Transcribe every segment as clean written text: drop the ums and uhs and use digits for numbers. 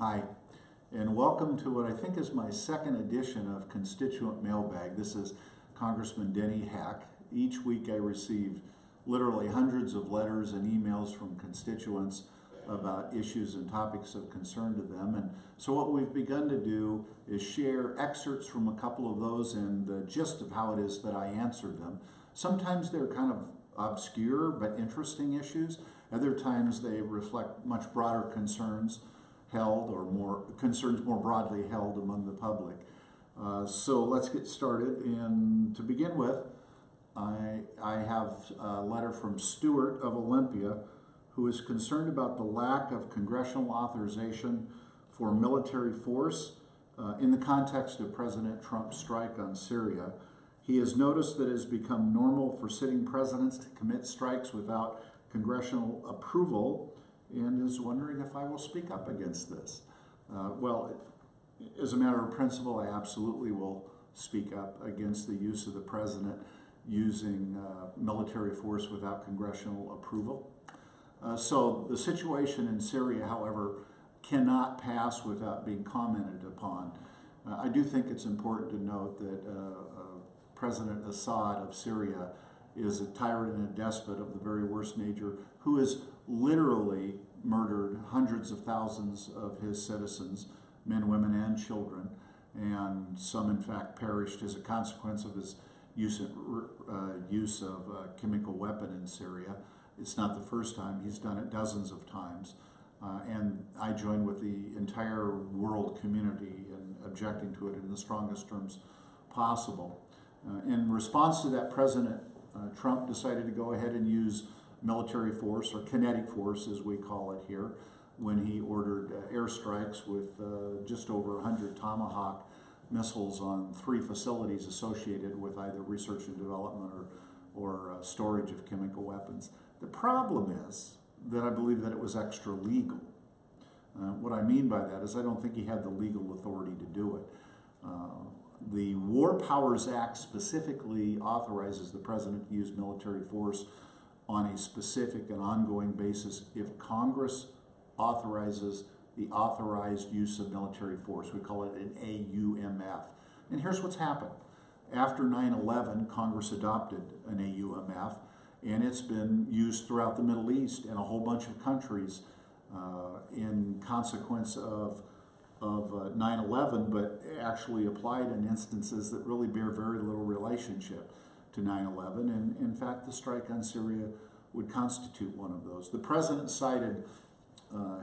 Hi, and welcome to what I think is my second edition of Constituent Mailbag. This is Congressman Denny Heck. Each week I receive literally hundreds of letters and emails from constituents about issues and topics of concern to them. And so what we've begun to do is share excerpts from a couple of those and the gist of how it is that I answered them. Sometimes they're kind of obscure but interesting issues. Other times they reflect much broader concerns held, or more concerns more broadly held among the public. So let's get started. And to begin with, I have a letter from Stuart of Olympia, who is concerned about the lack of congressional authorization for military force in the context of President Trump's strike on Syria. He has noticed that it has become normal for sitting presidents to commit strikes without congressional approval, and is wondering if I will speak up against this. Well, as a matter of principle, I absolutely will speak up against the use of the president using military force without congressional approval. So the situation in Syria, however, cannot pass without being commented upon. I do think it's important to note that President Assad of Syria is a tyrant and a despot of the very worst nature, who has literally murdered hundreds of thousands of his citizens, men, women, and children, and some in fact perished as a consequence of his use of a chemical weapon in Syria. It's not the first time. He's done it dozens of times. And I join with the entire world community in objecting to it in the strongest terms possible. In response to that, President Trump decided to go ahead and use military force, or kinetic force as we call it here, when he ordered airstrikes with just over 100 Tomahawk missiles on 3 facilities associated with either research and development or storage of chemical weapons. The problem is that I believe that it was extra legal. What I mean by that is I don't think he had the legal authority to do it. The War Powers Act specifically authorizes the president to use military force on a specific and ongoing basis if Congress authorizes the authorized use of military force. We call it an AUMF. And here's what's happened. After 9/11, Congress adopted an AUMF, and it's been used throughout the Middle East and a whole bunch of countries in consequence of 9/11, but actually applied in instances that really bear very little relationship to 9/11, and in fact the strike on Syria would constitute one of those. The president cited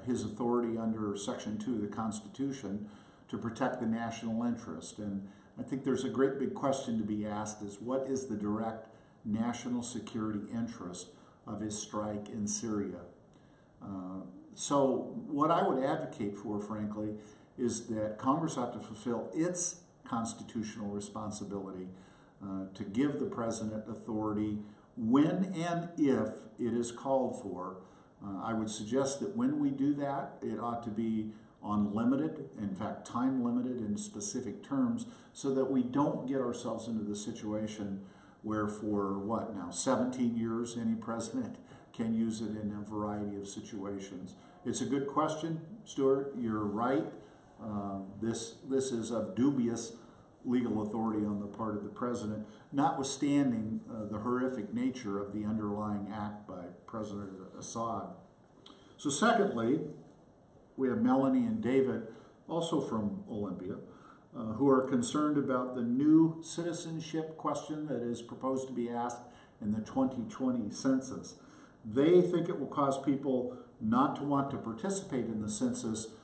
his authority under Section 2 of the Constitution to protect the national interest, and I think there's a great big question to be asked is what is the direct national security interest of his strike in Syria? So what I would advocate for, frankly, is that Congress ought to fulfill its constitutional responsibility to give the president authority when and if it is called for. I would suggest that when we do that, it ought to be unlimited, in fact time limited in specific terms, so that we don't get ourselves into the situation where for 17 years any president can use it in a variety of situations. It's a good question, Stuart, you're right. This is of dubious legal authority on the part of the president, notwithstanding the horrific nature of the underlying act by President Assad. So secondly, we have Melanie and David, also from Olympia, who are concerned about the new citizenship question that is proposed to be asked in the 2020 census. They think it will cause people not to want to participate in the census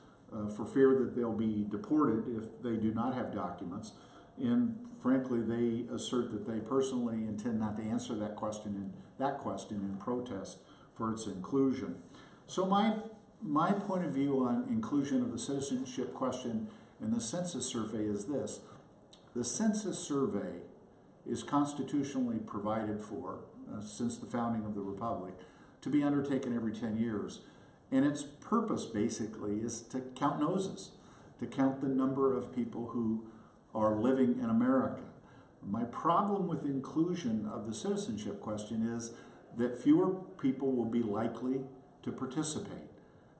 for fear that they'll be deported if they do not have documents. And frankly, they assert that they personally intend not to answer that question in protest for its inclusion. So my point of view on inclusion of the citizenship question in the census survey is this. The census survey is constitutionally provided for, since the founding of the Republic, to be undertaken every 10 years. And its purpose basically is to count noses, to count the number of people who are living in America. My problem with inclusion of the citizenship question is that fewer people will be likely to participate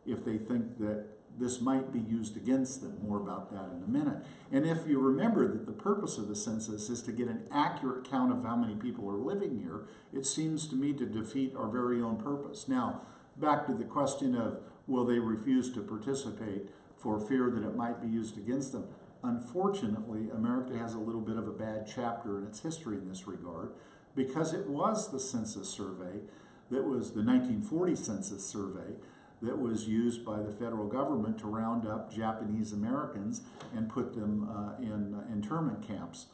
if they think that this might be used against them. More about that in a minute. And if you remember that the purpose of the census is to get an accurate count of how many people are living here, it seems to me to defeat our very own purpose. Now, back to the question of will they refuse to participate for fear that it might be used against them. Unfortunately, America has a little bit of a bad chapter in its history in this regard, because it was the census survey that was the 1940 census survey that was used by the federal government to round up Japanese Americans and put them in internment camps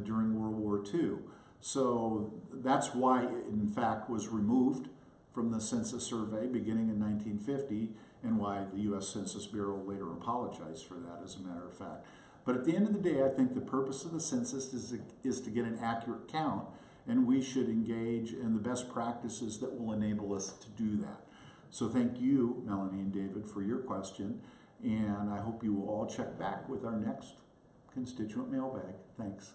during World War II. So that's why it in fact was removed from the census survey beginning in 1950, and why the U.S. Census Bureau later apologized for that, as a matter of fact. But at the end of the day, I think the purpose of the census is to get an accurate count, and we should engage in the best practices that will enable us to do that. So thank you, Melanie and David, for your question, and I hope you will all check back with our next constituent mailbag. Thanks.